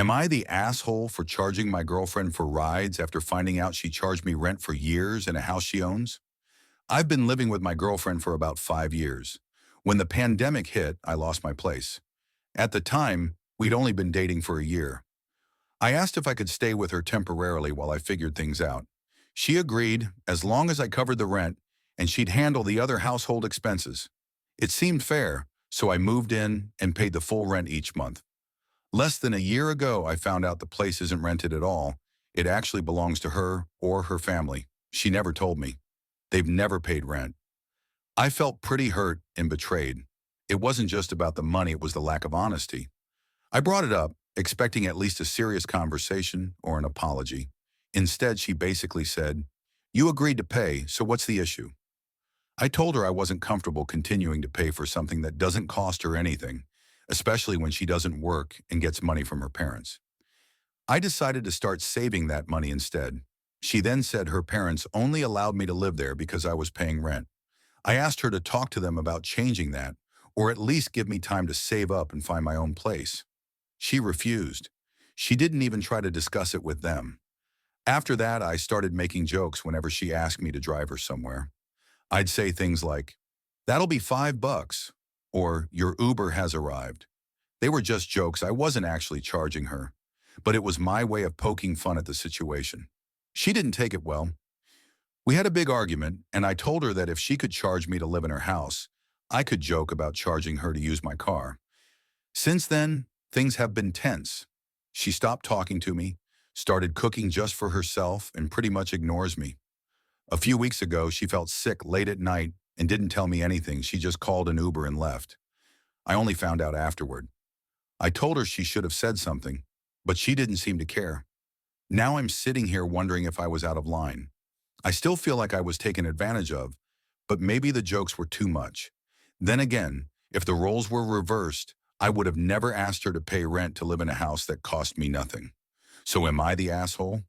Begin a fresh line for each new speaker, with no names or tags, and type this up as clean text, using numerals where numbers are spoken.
Am I the asshole for charging my girlfriend for rides after finding out she charged me rent for years in a house she owns? I've been living with my girlfriend for about 5 years. When the pandemic hit, I lost my place. At the time, we'd only been dating for a year. I asked if I could stay with her temporarily while I figured things out. She agreed, as long as I covered the rent, and she'd handle the other household expenses. It seemed fair, so I moved in and paid the full rent each month. Less than a year ago, I found out the place isn't rented at all. It actually belongs to her or her family. She never told me. They've never paid rent. I felt pretty hurt and betrayed. It wasn't just about the money, it was the lack of honesty. I brought it up, expecting at least a serious conversation or an apology. Instead, she basically said, "You agreed to pay, so what's the issue?" I told her I wasn't comfortable continuing to pay for something that doesn't cost her anything, especially when she doesn't work and gets money from her parents. I decided to start saving that money instead. She then said her parents only allowed me to live there because I was paying rent. I asked her to talk to them about changing that, or at least give me time to save up and find my own place. She refused. She didn't even try to discuss it with them. After that, I started making jokes whenever she asked me to drive her somewhere. I'd say things like, "That'll be $5," or "Your Uber has arrived." They were just jokes. I wasn't actually charging her, but it was my way of poking fun at the situation. She didn't take it well. We had a big argument, and I told her that if she could charge me to live in her house, I could joke about charging her to use my car. Since then, things have been tense. She stopped talking to me, started cooking just for herself, and pretty much ignores me. A few weeks ago, she felt sick late at night and didn't tell me anything. She just called an Uber and left. I only found out afterward. I told her she should have said something, but she didn't seem to care. Now I'm sitting here wondering if I was out of line. I still feel like I was taken advantage of, but maybe the jokes were too much. Then again, if the roles were reversed, I would have never asked her to pay rent to live in a house that cost me nothing. So am I the asshole?